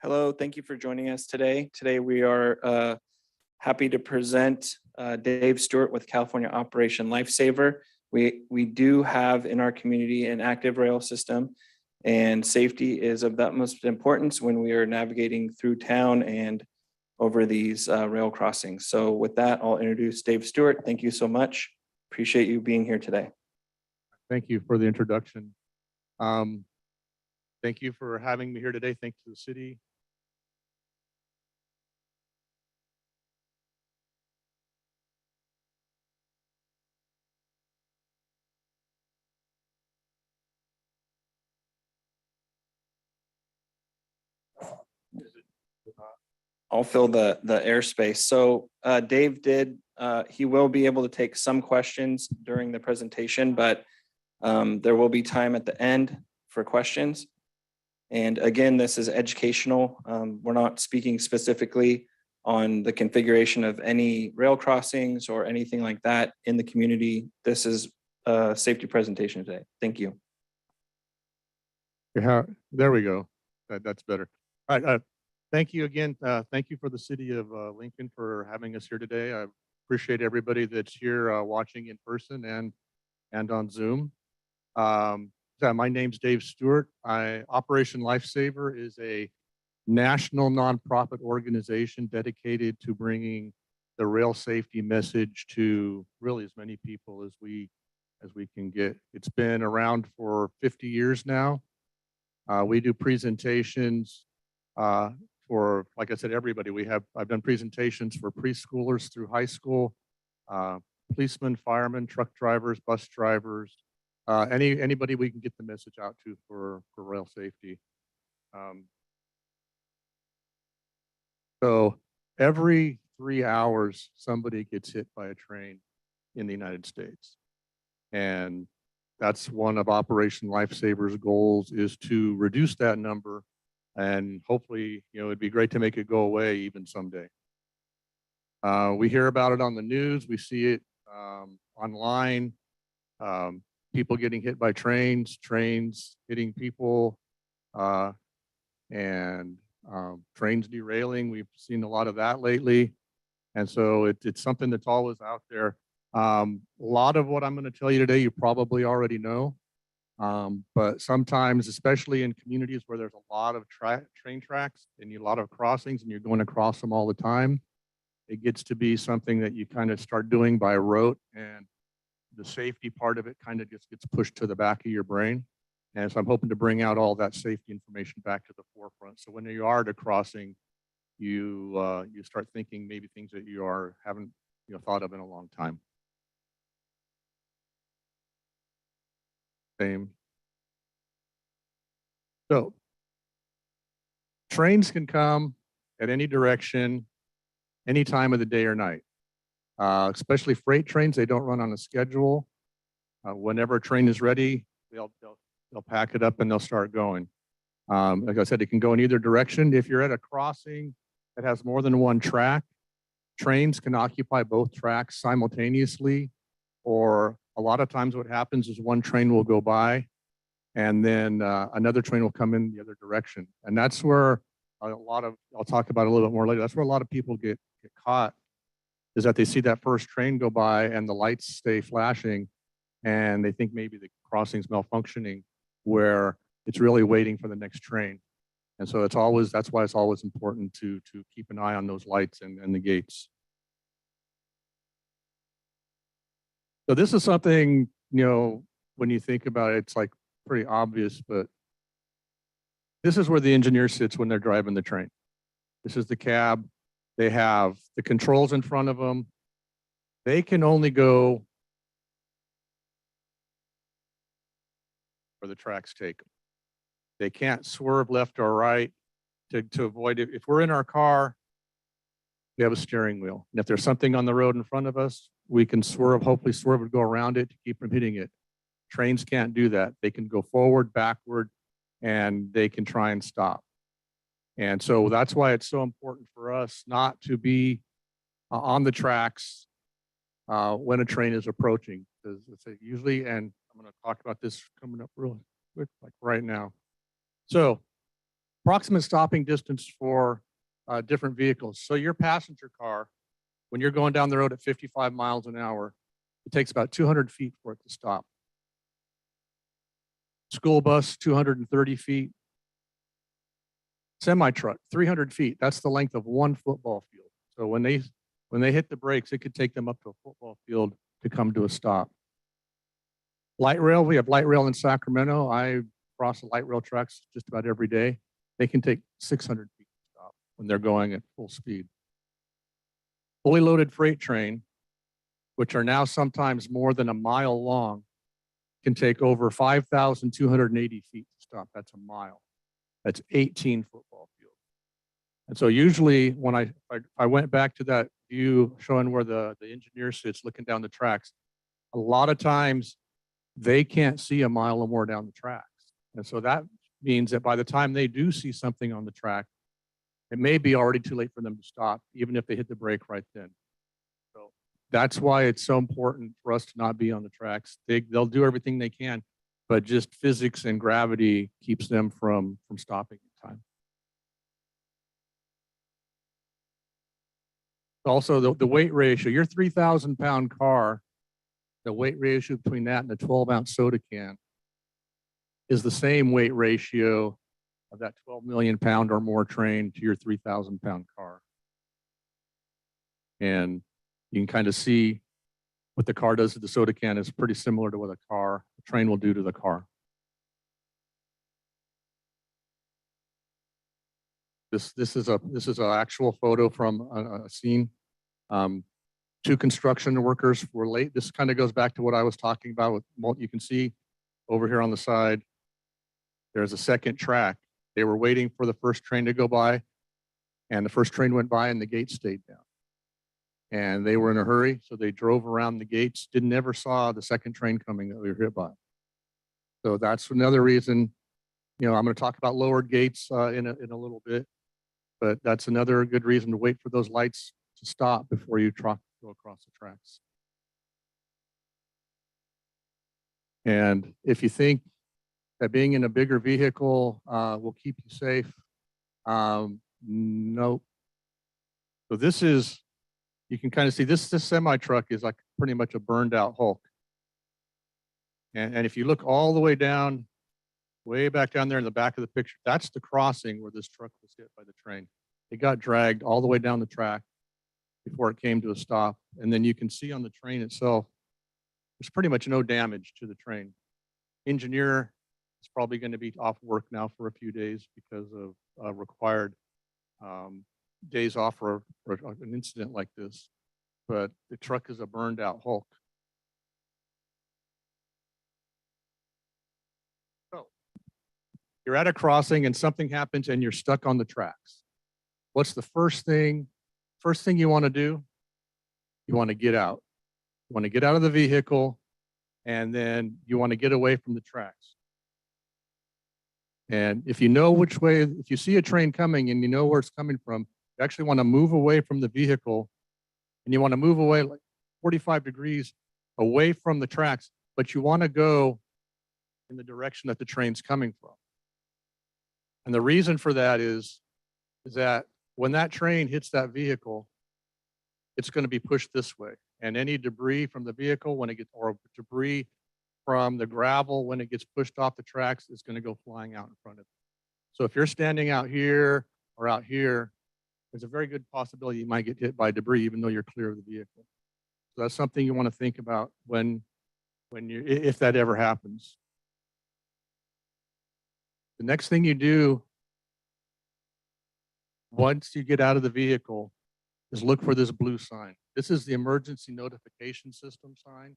Hello, thank you for joining us today. Today we are happy to present Dave Stewart with California Operation Lifesaver. We do have in our community an active rail system, and safety is of the utmost importance when we are navigating through town and over these rail crossings. So with that, I'll introduce Dave Stewart. Thank you so much. Appreciate you being here today. Thank you for the introduction. Thank you for having me here today. Thank you to the city. I'll fill the airspace. So Dave he will be able to take some questions during the presentation, but there will be time at the end for questions. And again, this is educational. We're not speaking specifically on the configuration of any rail crossings or anything like that in the community. This is a safety presentation today. Thank you. Yeah, there we go. That's better. All right. Thank you again. Thank you for the city of Lincoln for having us here today. I appreciate everybody that's here watching in person and on Zoom. My name's Dave Stewart. Operation Lifesaver is a national nonprofit organization dedicated to bringing the rail safety message to really as many people as we can get. It's been around for 50 years now. We do presentations for, like I said, everybody. I've done presentations for preschoolers through high school, policemen, firemen, truck drivers, bus drivers, anybody we can get the message out to for rail safety. So every 3 hours, somebody gets hit by a train in the United States. And that's one of Operation Lifesaver's goals, is to reduce that number. And hopefully, it'd be great to make it go away even someday. We hear about it on the news. We see it online. People getting hit by trains hitting people, and trains derailing. We've seen a lot of that lately. And so it's something that's always out there. A lot of what I'm going to tell you today, you probably already know. But sometimes, especially in communities where there's a lot of train tracks and a lot of crossings and you're going across them all the time, it gets to be something that you kind of start doing by rote, and the safety part of it kind of just gets pushed to the back of your brain. And so I'm hoping to bring out all that safety information back to the forefront. So when you are at a crossing, you start thinking maybe things that you haven't thought of in a long time. Same. So trains can come at any direction, any time of the day or night. Especially freight trains, they don't run on a schedule. Whenever a train is ready, they'll pack it up and they'll start going. Like I said, it can go in either direction. If you're at a crossing that has more than one track, trains can occupy both tracks simultaneously, or a lot of times what happens is one train will go by and then another train will come in the other direction. And that's where I'll talk about it a little bit more later, that's where a lot of people get caught, is that they see that first train go by and the lights stay flashing and they think maybe the crossing's malfunctioning, where it's really waiting for the next train. And so that's why it's always important to keep an eye on those lights and the gates. So this is something, when you think about it, it's like pretty obvious, but this is where the engineer sits when they're driving the train. This is the cab. They have the controls in front of them. They can only go where the tracks take them. They can't swerve left or right to avoid it. If we're in our car, we have a steering wheel. And if there's something on the road in front of us, we can hopefully swerve and go around it to keep from hitting it. Trains can't do that. They can go forward, backward, and they can try and stop. And so that's why it's so important for us not to be on the tracks when a train is approaching. Because usually, and I'm going to talk about this coming up real quick, like right now. So approximate stopping distance for different vehicles. So your passenger car, when you're going down the road at 55 miles an hour, it takes about 200 feet for it to stop. School bus, 230 feet. Semi-truck, 300 feet. That's the length of one football field. So when they hit the brakes, it could take them up to a football field to come to a stop. Light rail, we have light rail in Sacramento. I cross the light rail tracks just about every day. They can take 600 feet to stop when they're going at full speed. Fully loaded freight train, which are now sometimes more than a mile long, can take over 5,280 feet to stop. That's a mile. That's 18 football fields. And so usually when I went back to that view showing where the engineer sits looking down the tracks, a lot of times they can't see a mile or more down the tracks. And so that means that by the time they do see something on the track, it may be already too late for them to stop, even if they hit the brake right then. So that's why it's so important for us to not be on the tracks. They'll do everything they can, but just physics and gravity keeps them from stopping in time. Also, the weight ratio, your 3,000 pound car, the weight ratio between that and the 12-ounce soda can is the same weight ratio of that 12 million pound or more train to your 3,000 pound car. And you can kind of see what the car does to the soda can is pretty similar to what a train will do to the car. This is an actual photo from a scene. Two construction workers were late. This kind of goes back to what I was talking about with, you can see over here on the side, there's a second track. They were waiting for the first train to go by, and the first train went by and the gate stayed down. And they were in a hurry, so they drove around the gates, never saw the second train coming that we were hit by. So that's another reason, I'm going to talk about lowered gates in a little bit, but that's another good reason to wait for those lights to stop before you go across the tracks. And if you think that being in a bigger vehicle will keep you safe, nope. So this is, you can kind of see this semi-truck is like pretty much a burned out Hulk. And if you look all the way down, way back down there in the back of the picture, that's the crossing where this truck was hit by the train. It got dragged all the way down the track before it came to a stop. And then you can see on the train itself, there's pretty much no damage to the train. Engineer is probably going to be off work now for a few days because of required days off for an incident like this. But the truck is a burned out Hulk. So you're at a crossing and something happens and you're stuck on the tracks. What's the first thing you want to do? You want to get out. You want to get out of the vehicle, and then you want to get away from the tracks. And if you know which way, if you see a train coming and you know where it's coming from, you actually want to move away from the vehicle, and you want to move away like 45 degrees away from the tracks, but you want to go in the direction that the train's coming from. And the reason for that is that when that train hits that vehicle, it's going to be pushed this way. And any debris from the vehicle, or debris from the gravel, when it gets pushed off the tracks, is going to go flying out in front of it. So if you're standing out here or out here, there's a very good possibility you might get hit by debris, even though you're clear of the vehicle. So that's something you want to think about if that ever happens. The next thing you do once you get out of the vehicle is look for this blue sign. This is the emergency notification system sign.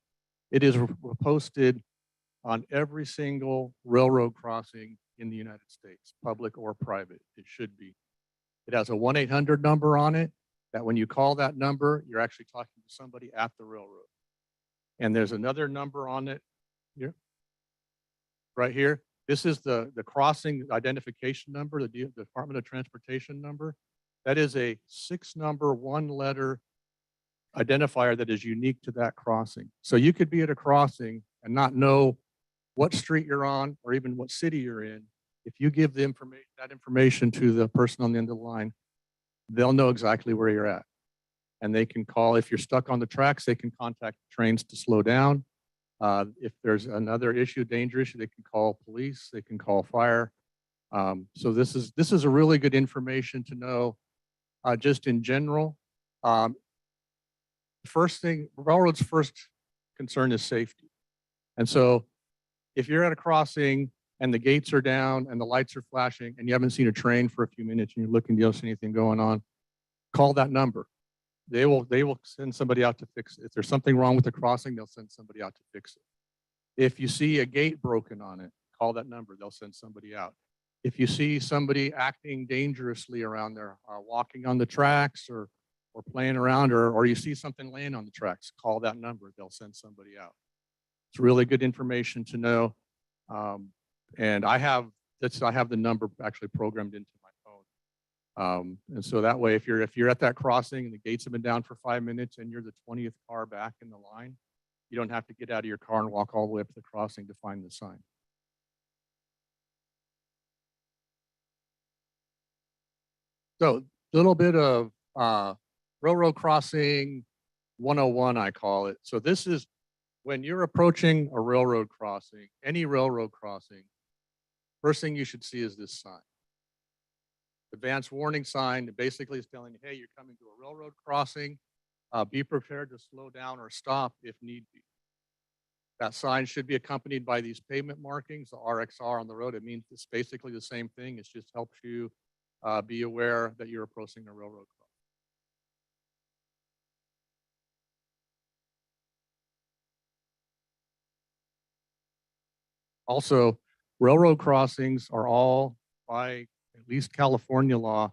It is posted on every single railroad crossing in the United States, public or private. It should be. It has a 1-800 number on it that when you call that number, you're actually talking to somebody at the railroad. And there's another number on it here, right here. This is the crossing identification number, the Department of Transportation number. That is a 6-number, 1-letter identifier that is unique to that crossing. So you could be at a crossing and not know what street you're on or even what city you're in, If you give the information, that information to the person on the end of the line, they'll know exactly where you're at. And they can call, if you're stuck on the tracks, they can contact trains to slow down. If there's another issue, danger issue, they can call police, they can call fire. So this is a really good information to know just in general. First thing, railroad's first concern is safety. And so if you're at a crossing and the gates are down and the lights are flashing and you haven't seen a train for a few minutes and you're looking, you don't see anything going on, call that number. They will send somebody out to fix it. If there's something wrong with the crossing, they'll send somebody out to fix it. If you see a gate broken on it, call that number. They'll send somebody out. If you see somebody acting dangerously around there, walking on the tracks or playing around, or you see something laying on the tracks, call that number. They'll send somebody out. It's really good information to know. And I have the number actually programmed into my phone. And so that way, if you're at that crossing and the gates have been down for 5 minutes and you're the 20th car back in the line, you don't have to get out of your car and walk all the way up to the crossing to find the sign. So a little bit of railroad crossing 101, I call it. So this is when you're approaching a railroad crossing, any railroad crossing, first thing you should see is this sign. Advanced warning sign that basically is telling you, hey, you're coming to a railroad crossing. Be prepared to slow down or stop if need be. That sign should be accompanied by these pavement markings, the RXR on the road. It means it's basically the same thing. It just helps you be aware that you're approaching a railroad crossing. Also, railroad crossings are all, by at least California law,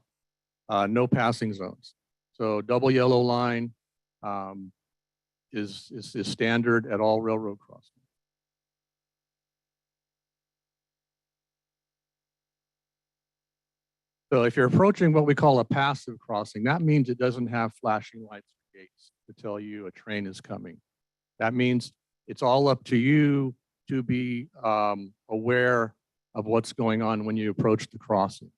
no passing zones. So double yellow line is standard at all railroad crossings. So if you're approaching what we call a passive crossing, that means it doesn't have flashing lights or gates to tell you a train is coming. That means it's all up to you to be aware of what's going on when you approach the crossing.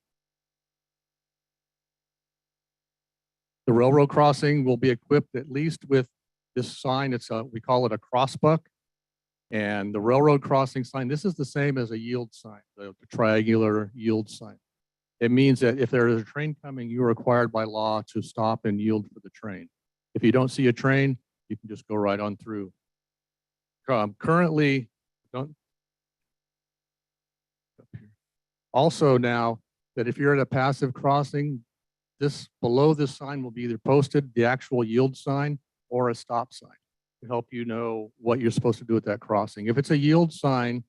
The railroad crossing will be equipped at least with this sign. We call it a crossbuck. And the railroad crossing sign, this is the same as a yield sign, the triangular yield sign. It means that if there is a train coming, you're required by law to stop and yield for the train. If you don't see a train, you can just go right on through. Currently, also now that if you're at a passive crossing, below this sign will be either posted the actual yield sign or a stop sign to help you know what you're supposed to do at that crossing. If it's a yield sign,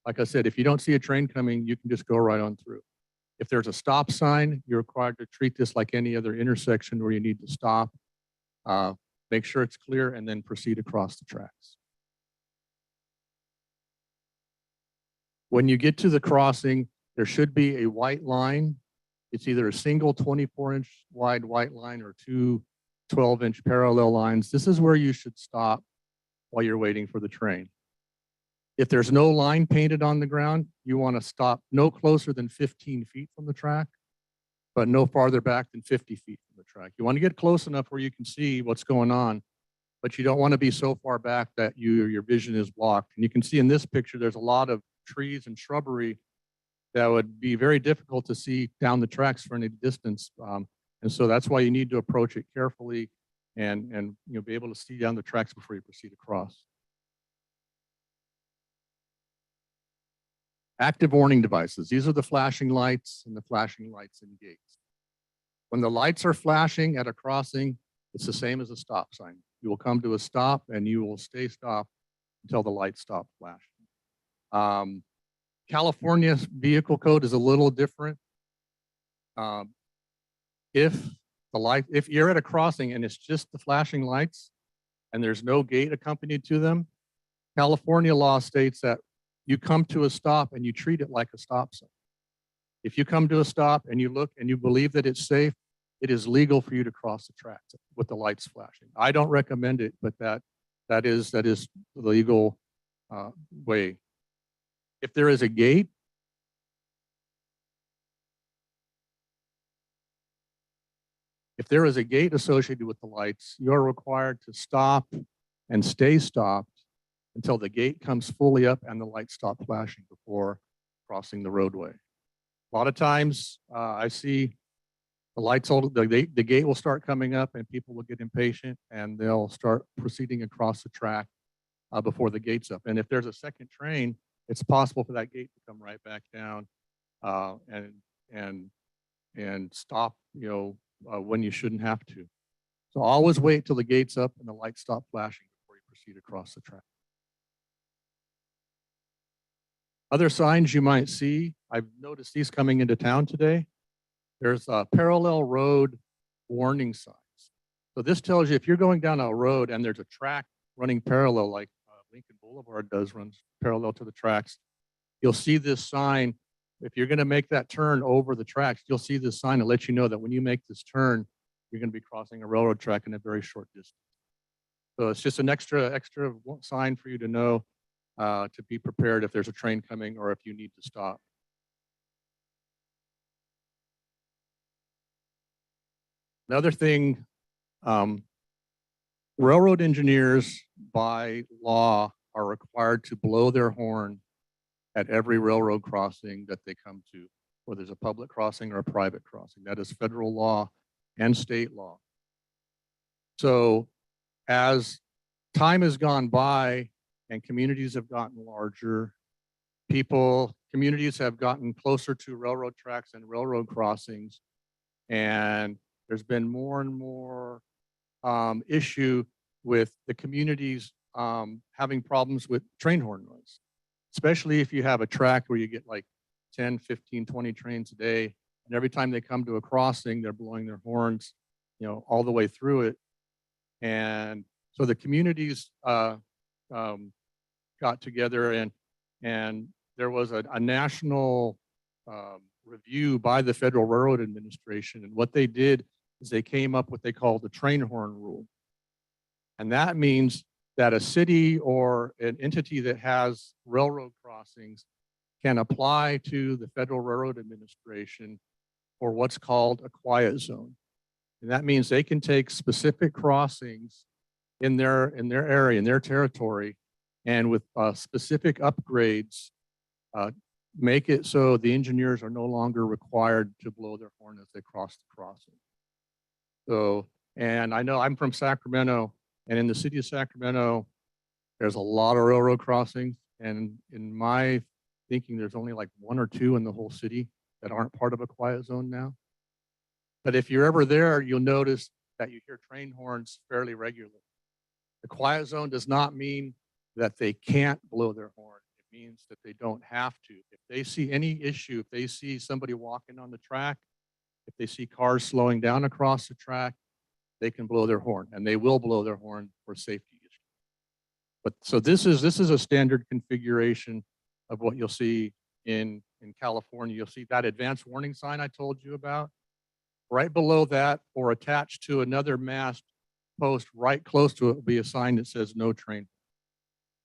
like I said, if you don't see a train coming, you can just go right on through. If there's a stop sign, you're required to treat this like any other intersection where you need to stop, make sure it's clear, and then proceed across the tracks. When you get to the crossing, there should be a white line. It's either a single 24-inch wide white line or two 12-inch parallel lines. This is where you should stop while you're waiting for the train. If there's no line painted on the ground, you want to stop no closer than 15 feet from the track, but no farther back than 50 feet from the track. You want to get close enough where you can see what's going on, but you don't want to be so far back that your vision is blocked. And you can see in this picture, there's a lot of trees and shrubbery that would be very difficult to see down the tracks for any distance. And so that's why you need to approach it carefully and be able to see down the tracks before you proceed across. Active warning devices. These are the flashing lights and the flashing lights and gates. When the lights are flashing at a crossing, it's the same as a stop sign. You will come to a stop and you will stay stopped until the lights stop flashing. California vehicle code is a little different. If you're at a crossing and it's just the flashing lights and there's no gate accompanied to them, California law states that you come to a stop and you treat it like a stop sign. If you come to a stop and you look and you believe that it's safe, it is legal for you to cross the tracks with the lights flashing. I don't recommend it, but that is the legal way. If there is a gate, if there is a gate associated with the lights, you're required to stop and stay stopped until the gate comes fully up and the lights stop flashing before crossing the roadway. A lot of times I see the lights, the gate will start coming up and people will get impatient and they'll start proceeding across the track before the gate's up. And if there's a second train, it's possible for that gate to come right back down and stop, when you shouldn't have to. So always wait till the gate's up and the lights stop flashing before you proceed across the track. Other signs you might see, I've noticed these coming into town today. There's parallel road warning signs. So this tells you if you're going down a road and there's a track running parallel, like Lincoln Boulevard runs parallel to the tracks, you'll see this sign. If you're going to make that turn over the tracks, you'll see this sign to let you know that when you make this turn, you're going to be crossing a railroad track in a very short distance. So it's just an extra sign for you to know to be prepared if there's a train coming or if you need to stop. Another thing, railroad engineers by law are required to blow their horn at every railroad crossing that they come to, whether there's a public crossing or a private crossing. That is federal law and state law. So as time has gone by and communities have gotten larger, communities have gotten closer to railroad tracks and railroad crossings, and there's been more and more issue with the communities having problems with train horn noise, especially if you have a track where you get like 10, 15, 20 trains a day, and every time they come to a crossing, they're blowing their horns, all the way through it. And so the communities got together and there was a national review by the Federal Railroad Administration. And what they did is they came up with what they call the train horn rule. And that means that a city or an entity that has railroad crossings can apply to the Federal Railroad Administration for what's called a quiet zone. And that means they can take specific crossings in their area, in their territory, and with specific upgrades, make it so the engineers are no longer required to blow their horn as they cross the crossing. So, and I know I'm from Sacramento, and in the city of Sacramento, there's a lot of railroad crossings. And in my thinking, there's only like 1 or 2 in the whole city that aren't part of a quiet zone now. But if you're ever there, you'll notice that you hear train horns fairly regularly. The quiet zone does not mean that they can't blow their horn. It means that they don't have to. If they see any issue, if they see somebody walking on the track, if they see cars slowing down across the track, they can blow their horn, and they will blow their horn for safety issues. But so this is a standard configuration of what you'll see in California. You'll see that advanced warning sign I told you about. Right below that, or attached to another mast post right close to it, will be a sign that says no train.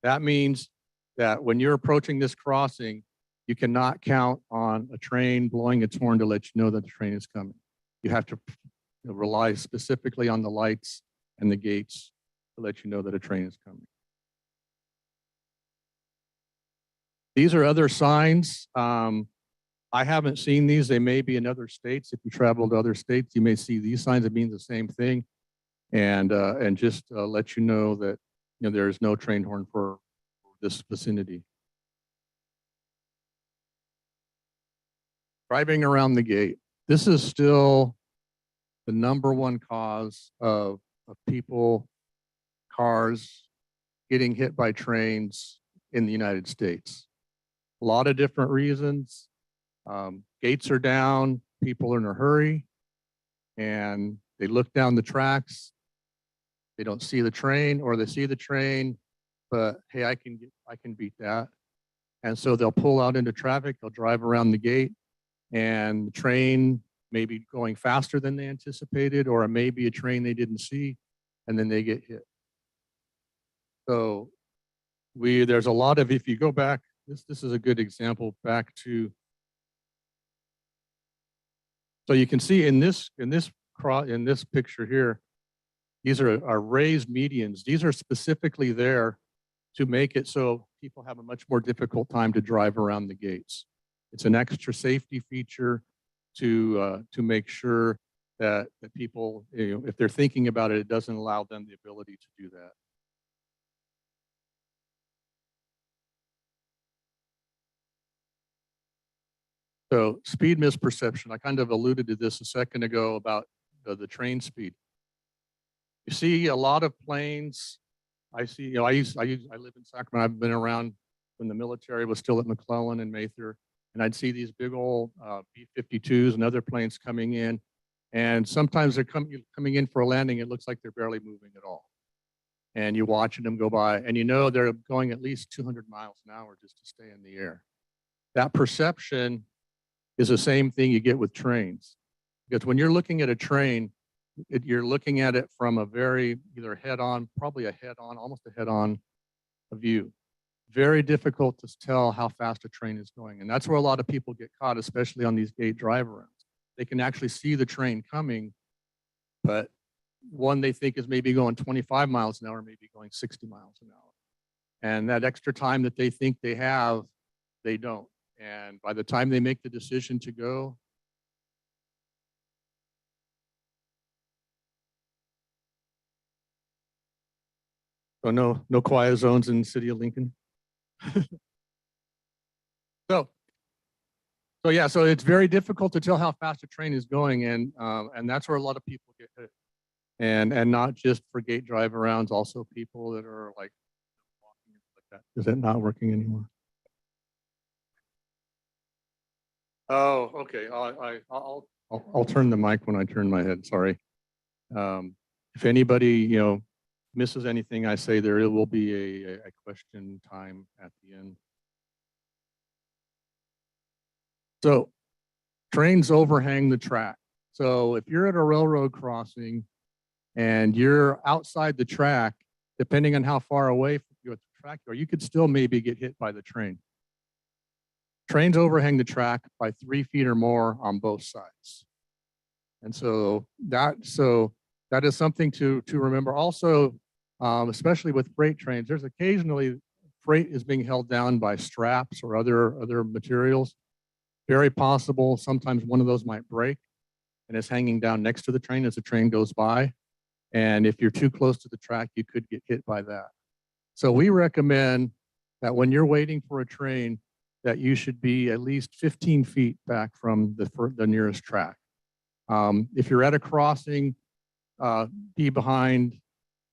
That means that when you're approaching this crossing, you cannot count on a train blowing its horn to let you know that the train is coming. You have to rely specifically on the lights and the gates to let you know that a train is coming. These are other signs. I haven't seen these. They may be in other states. If you travel to other states, you may see these signs that mean the same thing. And just let you know that there is no train horn for this vicinity. Driving around the gate. This is still the #1 cause of people, cars getting hit by trains in the United States. A lot of different reasons. Gates are down, people are in a hurry, and they look down the tracks. They don't see the train, or they see the train, but hey, I can beat that. And so they'll pull out into traffic, they'll drive around the gate, and the train may be going faster than they anticipated, or it may be a train they didn't see, and then they get hit. So there's a lot of, if you go back, this is a good example back to, so you can see in this in this picture here, these are raised medians. These are specifically there to make it so people have a much more difficult time to drive around the gates. It's an extra safety feature to make sure that people, if they're thinking about it, it doesn't allow them the ability to do that. So speed misperception, I kind of alluded to this a second ago about the train speed. You see a lot of planes. I see, I live in Sacramento. I've been around when the military was still at McClellan and Mather, and I'd see these big old B-52s and other planes coming in. And sometimes they're coming in for a landing. It looks like they're barely moving at all. And you're watching them go by, and you know they're going at least 200 miles an hour just to stay in the air. That perception is the same thing you get with trains. Because when you're looking at a train, you're looking at it from a very either head-on, probably a head-on, almost a head-on view. Very difficult to tell how fast a train is going. And that's where a lot of people get caught, especially on these gate drive-arounds. They can actually see the train coming, but one they think is maybe going 25 miles an hour, maybe going 60 miles an hour. And that extra time that they think they have, they don't. And by the time they make the decision to go, so no quiet zones in the city of Lincoln. So yeah, so it's very difficult to tell how fast a train is going, and that's where a lot of people get hit. And not just for gate drive arounds, also people that are like walking like that. Is it not working anymore? Oh, okay. I'll turn the mic when I turn my head. Sorry. If anybody misses anything I say, there will be a question time at the end. So trains overhang the track. So if you're at a railroad crossing and you're outside the track, depending on how far away from you at the track you are, you could still maybe get hit by the train. Trains overhang the track by 3 feet or more on both sides. And so that is something to remember. Also, especially with freight trains, there's occasionally freight is being held down by straps or other materials. Very possible, sometimes one of those might break and it's hanging down next to the train as the train goes by. And if you're too close to the track, you could get hit by that. So we recommend that when you're waiting for a train, that you should be at least 15 feet back from the nearest track. If you're at a crossing, be behind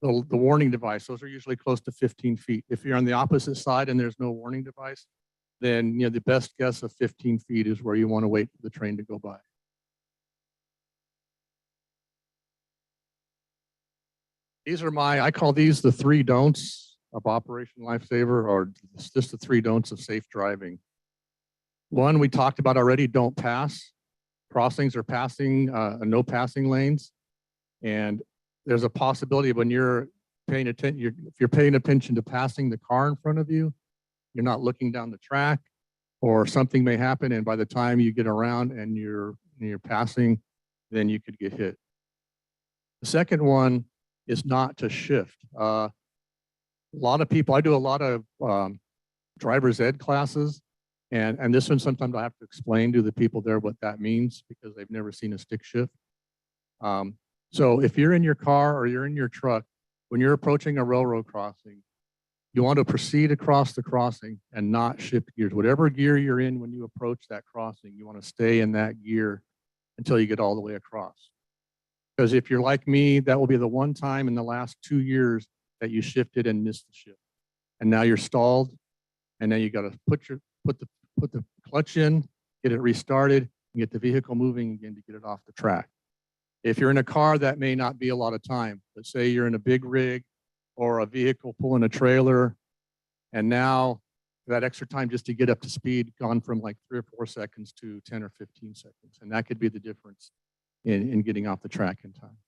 the warning device. Those are usually close to 15 feet. If you're on the opposite side and there's no warning device, then the best guess of 15 feet is where you want to wait for the train to go by. These are I call these the 3 don'ts of Operation Lifesaver, or just the 3 don'ts of safe driving. One we talked about already, don't pass. Crossings are passing, no passing lanes. And there's a possibility when you're paying attention, if you're paying attention to passing the car in front of you, you're not looking down the track, or something may happen. And by the time you get around and you're passing, then you could get hit. The second one is not to shift. A lot of people, I do a lot of driver's ed classes, and this one sometimes I have to explain to the people there what that means because they've never seen a stick shift. So if you're in your car or you're in your truck, when you're approaching a railroad crossing, you want to proceed across the crossing and not shift gears. Whatever gear you're in when you approach that crossing, you want to stay in that gear until you get all the way across. Because if you're like me, that will be the one time in the last 2 years that you shifted and missed the shift. And now you're stalled, and then you got to put the clutch in, get it restarted, and get the vehicle moving again to get it off the track. If you're in a car, that may not be a lot of time. But say you're in a big rig or a vehicle pulling a trailer, and now that extra time just to get up to speed gone from like 3 or 4 seconds to 10 or 15 seconds. And that could be the difference in getting off the track in time.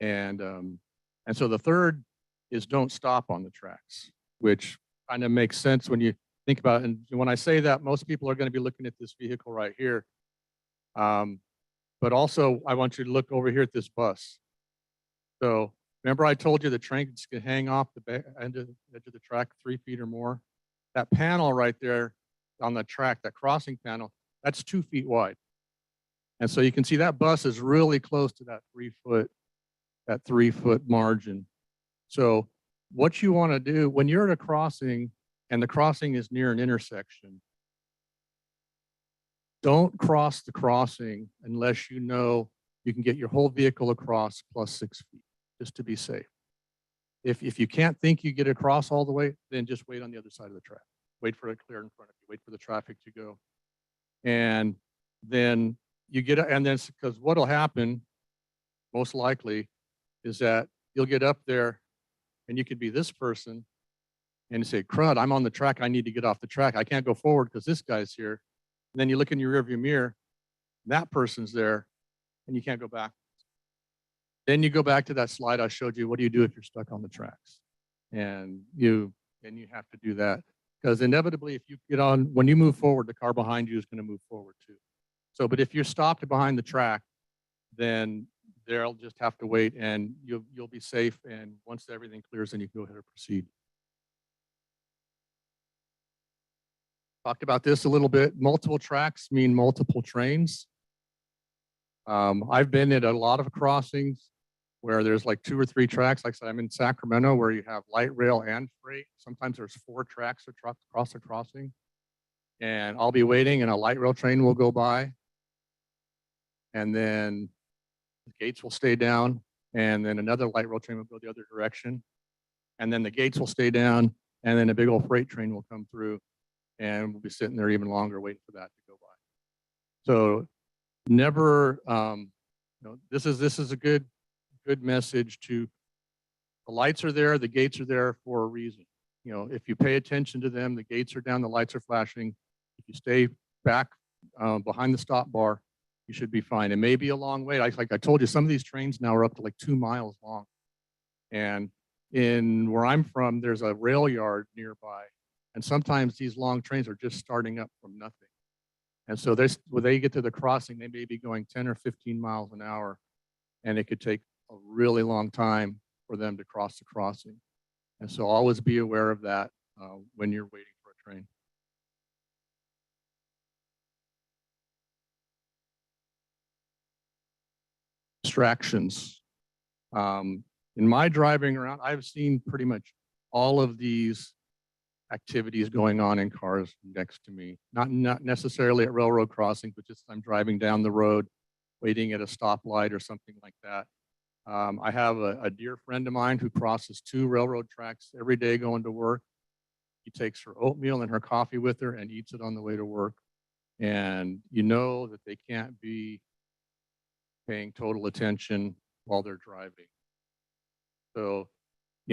And so the third is don't stop on the tracks, which kind of makes sense when you think about it. And when I say that, most people are going to be looking at this vehicle right here. But also, I want you to look over here at this bus. So remember I told you the trains can hang off the end of, edge of the track 3 feet or more? That panel right there on the track, that crossing panel, that's 2 feet wide. And so you can see that bus is really close to that 3-foot margin. So what you want to do when you're at a crossing and the crossing is near an intersection, don't cross the crossing unless you know you can get your whole vehicle across plus 6 feet, just to be safe. If you can't think you get across all the way, then just wait on the other side of the track. Wait for it to clear in front of you. Wait for the traffic to go. And then you get, and then because what'll happen most likely is that you'll get up there and you could be this person and say, crud, I'm on the track. I need to get off the track. I can't go forward because this guy's here. And then you look in your rearview mirror, that person's there, and you can't go back. Then you go back to that slide I showed you. What do you do if you're stuck on the tracks? And you have to do that because inevitably, if you get on, when you move forward, the car behind you is going to move forward too. So, but if you're stopped behind the track, then they'll just have to wait, and you'll be safe. And once everything clears, then you can go ahead and proceed. Talked about this a little bit. Multiple tracks mean multiple trains. I've been at a lot of crossings where there's like 2 or 3 tracks. Like I said, I'm in Sacramento where you have light rail and freight. Sometimes there's 4 tracks across the crossing. And I'll be waiting and a light rail train will go by. And then the gates will stay down. And then another light rail train will go the other direction. And then the gates will stay down. And then a big old freight train will come through. And we'll be sitting there even longer waiting for that to go by. So never, this is a good message to, the lights are there, the gates are there for a reason. If you pay attention to them, the gates are down, the lights are flashing. If you stay back behind the stop bar, you should be fine. It may be a long wait. Like I told you, some of these trains now are up to like 2 miles long. And in where I'm from, there's a rail yard nearby. And sometimes these long trains are just starting up from nothing. And so when they get to the crossing, they may be going 10 or 15 miles an hour. And it could take a really long time for them to cross the crossing. And so always be aware of that when you're waiting for a train. Distractions. In my driving around, I've seen pretty much all of these activities going on in cars next to me. Not necessarily at railroad crossings, but just I'm driving down the road, waiting at a stoplight or something like that. I have a dear friend of mine who crosses 2 railroad tracks every day going to work. He takes her oatmeal and her coffee with her and eats it on the way to work. And you know that they can't be paying total attention while they're driving. So,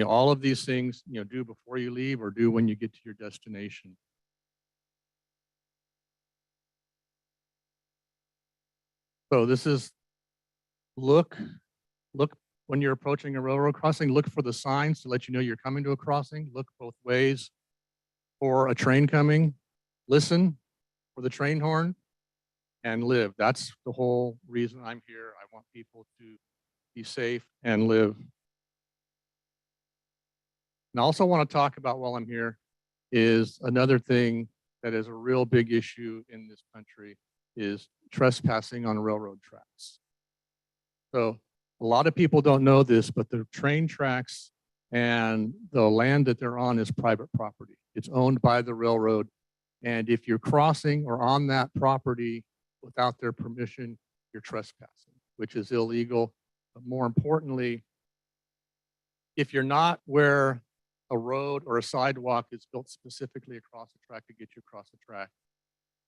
all of these things, do before you leave or do when you get to your destination. So this is, look when you're approaching a railroad crossing, look for the signs to let you know you're coming to a crossing. Look both ways for a train coming. Listen for the train horn and live. That's the whole reason I'm here. I want people to be safe and live. And I also want to talk about while I'm here is another thing that is a real big issue in this country is trespassing on railroad tracks. So a lot of people don't know this, but the train tracks and the land that they're on is private property. It's owned by the railroad. And if you're crossing or on that property without their permission, you're trespassing, which is illegal. But more importantly, if you're not where a road or a sidewalk is built specifically across the track to get you across the track,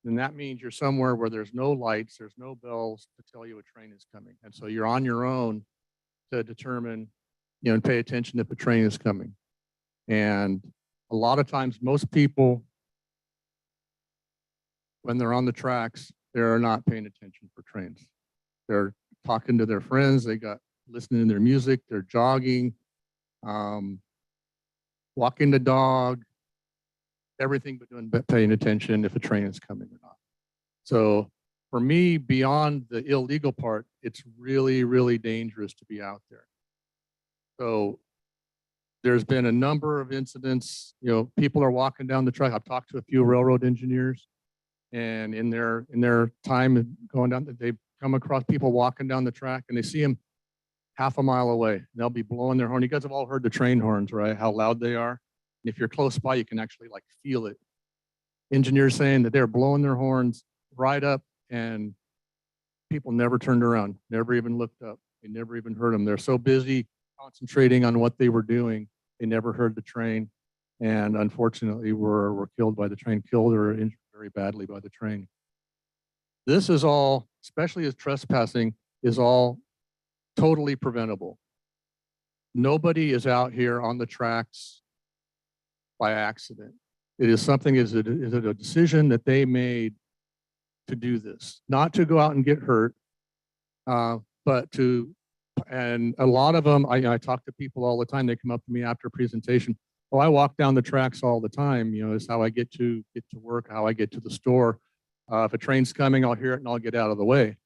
then that means you're somewhere where there's no lights, there's no bells to tell you a train is coming. And so you're on your own to determine, and pay attention if a train is coming. And a lot of times, most people, when they're on the tracks, they're not paying attention for trains. They're talking to their friends, listening to their music, they're jogging, walking the dog, everything but paying attention if a train is coming or not. So for me, beyond the illegal part, it's really, really dangerous to be out there. So there's been a number of incidents, people are walking down the track. I've talked to a few railroad engineers, and in their time going down, they've come across people walking down the track and they see them half a mile away. And they'll be blowing their horn. You guys have all heard the train horns, right? How loud they are. And if you're close by, you can actually like feel it. Engineers saying that they're blowing their horns right up, and people never turned around, never even looked up. They never even heard them. They're so busy concentrating on what they were doing, they never heard the train, and unfortunately were killed by the train, killed or injured very badly by the train. This is all, especially as trespassing, is all totally preventable. Nobody is out here on the tracks by accident. It is something, is it a decision that they made to do this, not to go out and get hurt, but to, and a lot of them, I talk to people all the time. They come up to me after a presentation. Oh, I walk down the tracks all the time. It's how I get to work, how I get to the store. If a train's coming, I'll hear it and I'll get out of the way.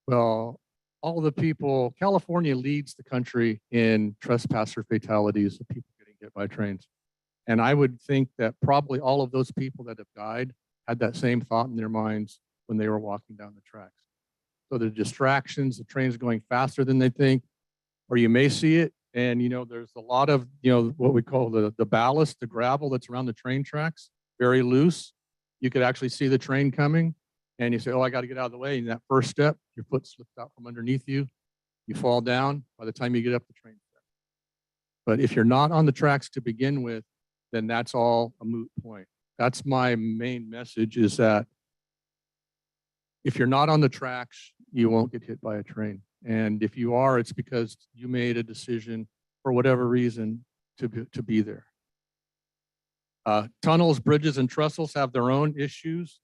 Well, all the people, California leads the country in trespasser fatalities of people getting hit by trains. And I would think that probably all of those people that have died had that same thought in their minds when they were walking down the tracks. So the distractions, the train's going faster than they think, or you may see it. And, there's a lot of, what we call the ballast, the gravel that's around the train tracks, very loose. You could actually see the train coming and you say, oh, I got to get out of the way. And that first step, your foot slips out from underneath you. You fall down. By the time you get up, the train's there. But if you're not on the tracks to begin with, then that's all a moot point. That's my main message, is that if you're not on the tracks, you won't get hit by a train. And if you are, it's because you made a decision for whatever reason to be there. Tunnels, bridges, and trestles have their own issues.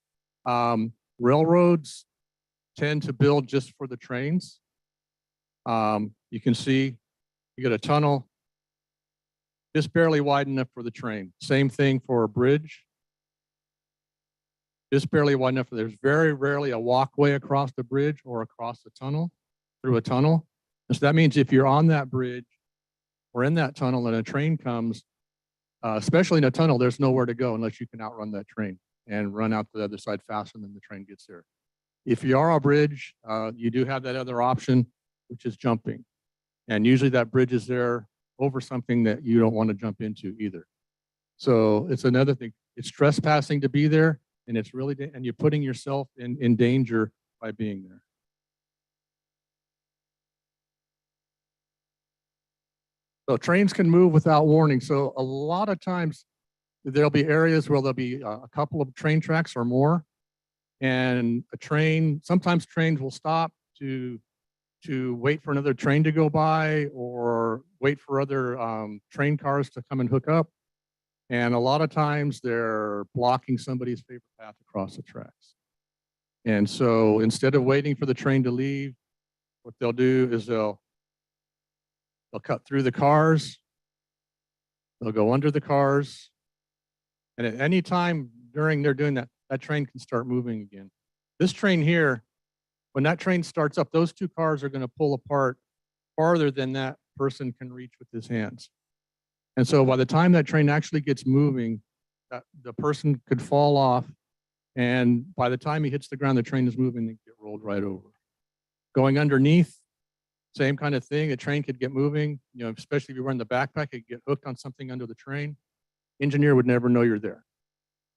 Railroads tend to build just for the trains. You can see you get a tunnel just barely wide enough for the train. Same thing for a bridge. Just barely wide enough. There's very rarely a walkway across the bridge or across the tunnel, through a tunnel. And so that means if you're on that bridge or in that tunnel and a train comes, especially in a tunnel, there's nowhere to go unless you can outrun that train and run out to the other side faster than the train gets there. If you are on a bridge, you do have that other option, which is jumping. And usually that bridge is there over something that you don't want to jump into either. So it's another thing. It's trespassing to be there, and it's really, and you're putting yourself in danger by being there. So trains can move without warning. So a lot of times there'll be areas where there'll be a couple of train tracks or more, and sometimes trains will stop to wait for another train to go by or wait for other train cars to come and hook up. And a lot of times they're blocking somebody's favorite path across the tracks. And so instead of waiting for the train to leave, what they'll do is they'll cut through the cars, they'll go under the cars, and at any time during they're doing that, that train can start moving again. This train here, when that train starts up, those two cars are going to pull apart farther than that person can reach with his hands. And so by the time that train actually gets moving, the person could fall off, and by the time he hits the ground, the train is moving and get rolled right over. Going underneath, same kind of thing. A train could get moving, especially if you're wearing the backpack, it could get hooked on something under the train. Engineer would never know you're there.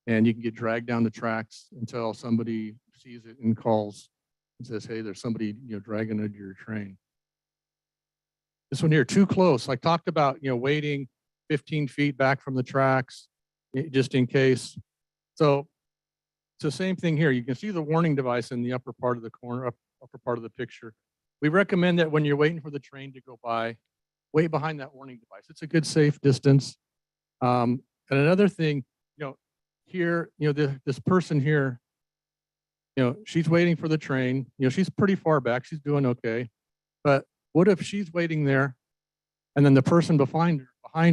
And you can get dragged down the tracks until somebody sees it and calls and says, hey, there's somebody dragging under your train. This one here, too close. I talked about waiting 15 feet back from the tracks just in case. So it's the same thing here. You can see the warning device in the upper part of the corner, upper part of the picture. We recommend that when you're waiting for the train to go by, wait behind that warning device. It's a good safe distance. And another thing, here, this person here, she's waiting for the train. She's pretty far back. She's doing okay. But what if she's waiting there, and then the person behind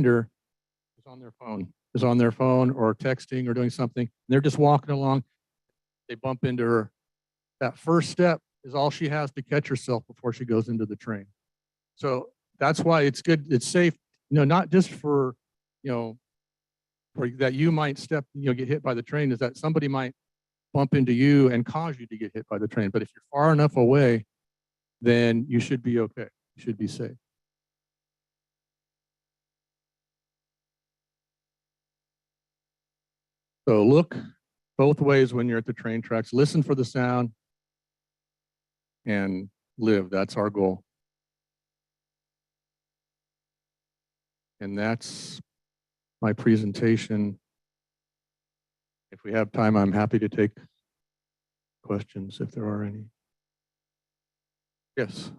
her is on their phone or texting or doing something. And they're just walking along. They bump into her. That first step is all she has to catch herself before she goes into the train. So that's why it's good, it's safe, not just for, for that you might get hit by the train, is that somebody might bump into you and cause you to get hit by the train. But if you're far enough away, then you should be okay. You should be safe. So look both ways when you're at the train tracks, listen for the sound and live. That's our goal. And that's my presentation. If we have time, I'm happy to take questions if there are any. Yes.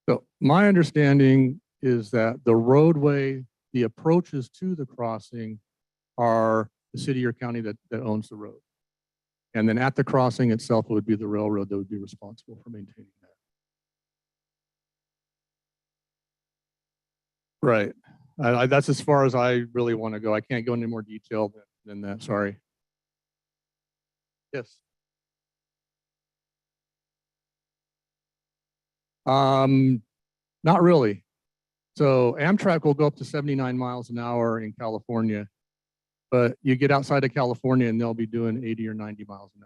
So my understanding is that the roadway, the approaches to the crossing are the city or county that owns the road. And then at the crossing itself, it would be the railroad that would be responsible for maintaining that. Right. That's as far as I really want to go. I can't go into more detail than that. Sorry. Yes. Not really. So Amtrak will go up to 79 miles an hour in California, but you get outside of California and they'll be doing 80 or 90 miles an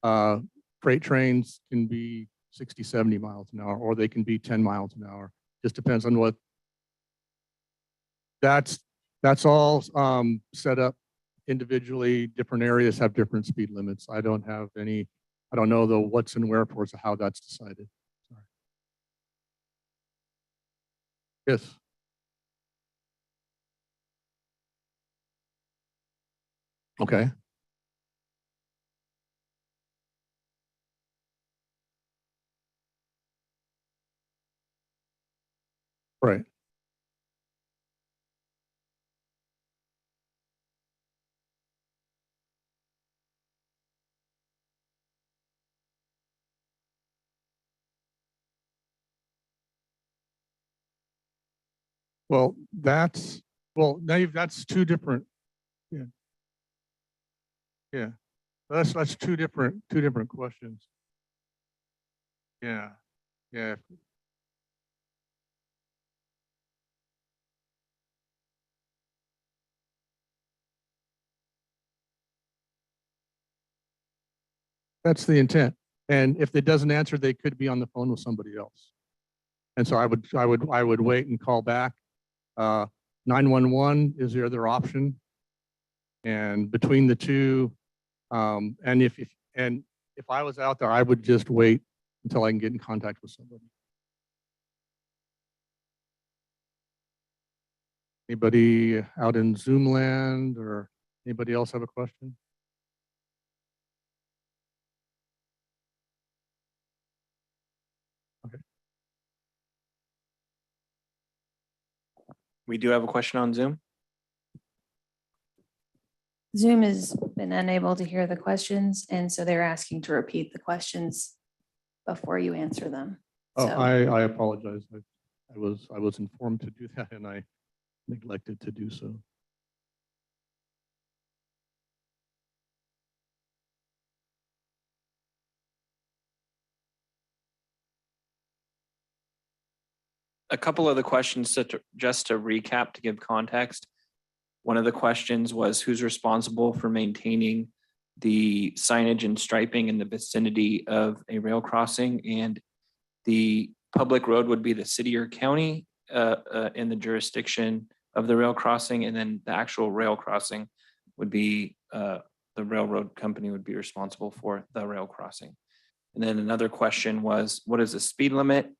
hour. Freight trains can be 60, 70 miles an hour, or they can be 10 miles an hour. Just depends on what. That's all set up individually. Different areas have different speed limits. I don't know the what's and wherefores of how that's decided. Sorry. Yes. Okay. Right. Well, that's two different. Yeah. Yeah. That's two different questions. Yeah. Yeah. That's the intent. And if it doesn't answer, they could be on the phone with somebody else. And so I would wait and call back. 911 is the other option. And between the two, and if I was out there, I would just wait until I can get in contact with somebody. Anybody out in Zoom land, or anybody else have a question? Okay. We do have a question on Zoom. Zoom has been unable to hear the questions, and so they're asking to repeat the questions before you answer them. Oh, So- I apologize. I was informed to do that, and I neglected to do so. A couple of the questions just to recap, to give context. One of the questions was who's responsible for maintaining the signage and striping in the vicinity of a rail crossing, and the public road would be the city or county in the jurisdiction of the rail crossing, and then the actual rail crossing would be the railroad company would be responsible for the rail crossing. And then another question was, what is the speed limit?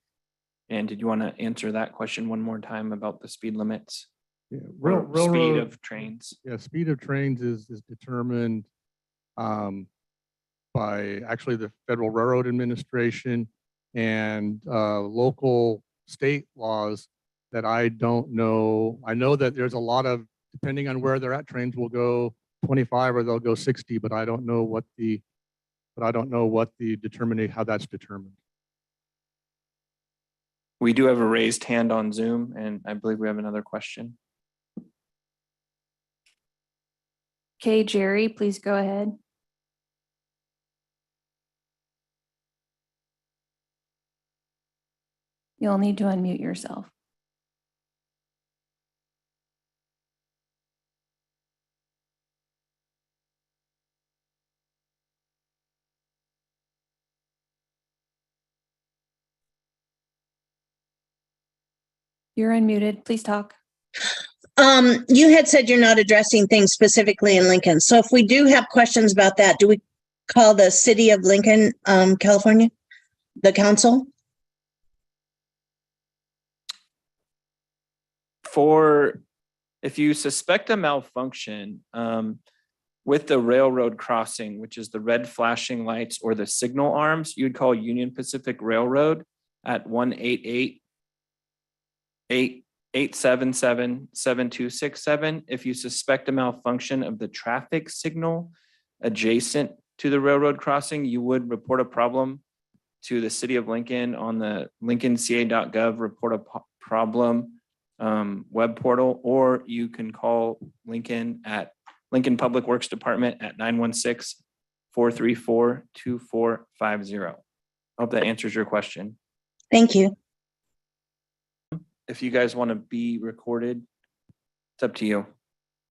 And did you want to answer that question one more time about the speed limits? Yeah, Or speed of trains? Yeah, speed of trains is determined by actually the Federal Railroad Administration and local state laws that I don't know. I know that there's a lot of, depending on where they're at, trains will go 25 or they'll go 60, but I don't know what the determining, how that's determined. We do have a raised hand on Zoom, and I believe we have another question. Okay, Jerry, please go ahead. You'll need to unmute yourself. You're unmuted. Please talk. You had said you're not addressing things specifically in Lincoln. So if we do have questions about that, do we call the city of Lincoln, California, the council? If you suspect a malfunction with the railroad crossing, which is the red flashing lights or the signal arms, you'd call Union Pacific Railroad at 1-888-877-7267. If you suspect a malfunction of the traffic signal adjacent to the railroad crossing, you would report a problem to the city of Lincoln on the lincolnca.gov report a problem web portal, or you can call Lincoln Public Works Department at 916-434-2450. I hope that answers your question. Thank you. If you guys want to be recorded, it's up to you.